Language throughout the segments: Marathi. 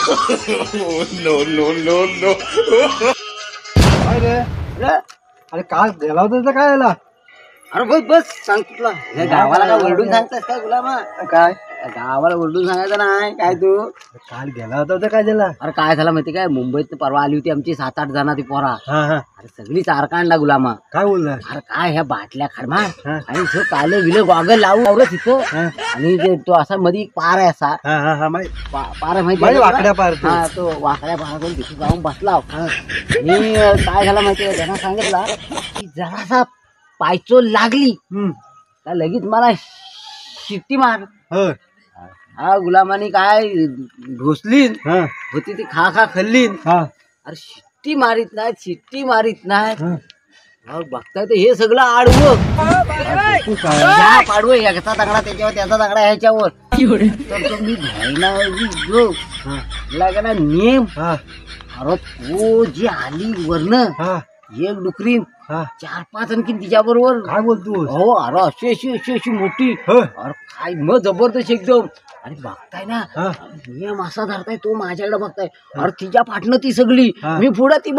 नो नो नो नो अरे अरे काल गेला होता काय झाला? अरे बस बस सांग तुला या गावाला काय ओरडून सांगतास काय गुलामा? काय गावाला ओरडून सांगायचं नाही काय तू? काल गेला होता काय झाला? अरे काय झालं माहिती काय, मुंबईत परवा आली होती आमची 7-8 जणांची पोरा. हा हा अरे सगळी चारकांडा गुलामा. काय बोलला? अरे काय ह्या बाटल्या खडमार आणि तो काले विले गॉगल लावलं तिथं आणि ते तो असा मध्ये एक पार आहे असा हा हा हा पार आहे माहिती माहिती वाकड्या पार तो. हा तो वाकड्या पारातून तिथे जाऊन बसला आणि काय झालं माहितीये त्यांना सांगितलं की जरासा पायचो लागली का लगेच मला शिट्टी मार. होय हा गुलामानी काय ढोसली हा होती ती खा खा खाल्ली. हा अरे शिट्टी मारीत नाहीत मग बघताय तर हे सगळं आडवं ह्या पाडवं याचा दगडा त्याच्यावर त्याचा दगडा ह्याच्यावर तर तो मी घ्यायला गेलो. मला का ना नेम हा अरे तो जी आली वरनं हा एक डुकरी हा 4-5 आणखी तिच्या बरोबर. काय बोलतो? हो अरे अशी मोठी. होय अरे काय मग जबरदस्त एकदम. आणि बघताय ना हा नियम असा धरताय तो माझ्याकडे बघताय. अरे तिच्या पाठनं ती सगळी हा. मी पुढं ती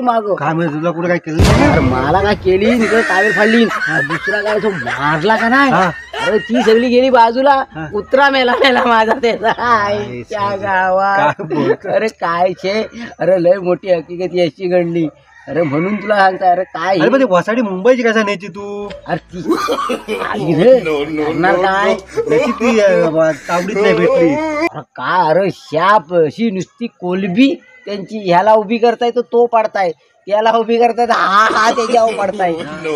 माग. काय म्हणजे तुला कुठे काय केलं? अरे मला काय केली इकडे टावेल फाडली दुसरा काय तो मारला का नाही. हा. अरे ती सगळी गेली बाजूला. हा. कुत्रा मेला माझा त्याचा आईच्या काय गावात. बोलतो? अरे काय छे. अरे लय मोठी हकीकत याची घडली. अरे म्हणून तुला सांगताय अरे काय अरे पण ते वसाडी मुंबईची कसा न्यायची तू? अरे ती आली रे करणार काय त्याची ती तावडीत नाही भेटली. अरे काय अरे शाप अशी नुसती कोलबी त्यांची ह्याला उभी करताय तर तो पडताय त्याला उभी करताय तर हा त्याच्यावर पडताय.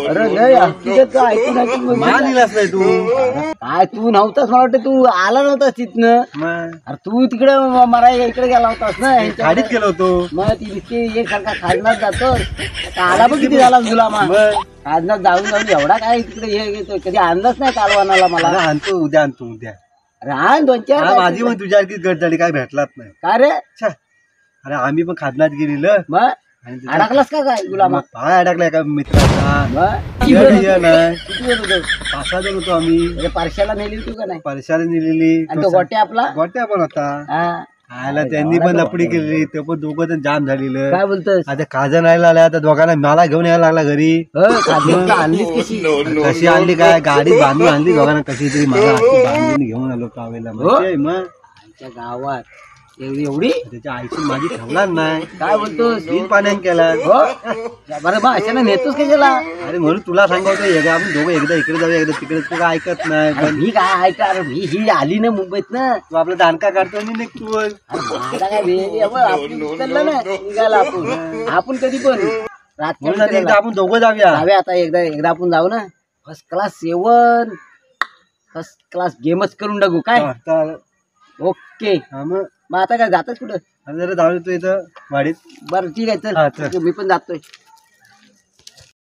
अरे लय हकीकत ऐकून मला दिलास नाही तू. काय तू नव्हतास मला वाटतं तू आला नव्हतास तिथनं. मग अरे तू तिकडे मराय इकडे गेला होतास ना गाडीत गेलो होतो. मग ती नुसती एक सारखा खाजनात जातो आला पण किती झाला तुला मग मग खाजनात जाऊन एवढा काय तिकडे हे घेतो कधी अंदाज नाही कालवानाला मला. मला आणतो उद्या अरे हा 2-4 मला माझी पण तुझ्यासारखी गट झाली काय भेटलाच नाही. काय रे छा. अरे आम्ही पण खादनात गेलेलं मग आणि तिथं- अडकलास का काय गुलामा? मग पाय अडकलाय का मित्राचा? मग ये नाही किती वेळ होतं? 5-6 जण होतो आम्ही. म्हणजे पारशाला नेली होती का नाही? परशाने नेलेली आणि तो गोट्या आपला गोट्या पण होता. हा आयला त्यांनी पण लपडी केलेली ते पण दोघं जण जाम झालेलं. काय बोलतोस? आता काजन आयला आल्या आता दोघांना मला घेऊन यायला लागला घरी. खाजनातलं आणलीस कशी? कशी आणली काय गाडी बांधून आणली दोघांना कशी तरी मला अशी बांधून घेऊन आलो कावेला. माहितीये मग आमच्या गावात एवढी त्याच्या आईची माझी ठेवणार नाही. काय बोलतोस? तीन पाण्यान केला. हो बरं बा अशाने नेतोस कशाला? अरे म्हणून तुला सांगतो एकदा आपण दोघं एकदा इकडे जाऊया एकदा तिकडे. तू काय ऐकत नाही. अरे मी काय ऐका अरे मी ही आली ना मुंबईत ना तू आपला दानका काढतो आणि निघतो. माझा काय वेळ आपण उचललं ना निघाला आपण कधी पण म्हणून आता एकदा रात्री आपण दोघं जाऊया. जाऊया आता एकदा आपण जाऊ ना. फर्स्ट क्लास जेवण फर्स्ट क्लास गेमच करून टाकू काय? आता- ओके हा मग मग आता काय जातच कुठं? जरा जाऊ तू इथं वाडीत. बरं ठीक आहे हा, चल चल. मी पण जातोय.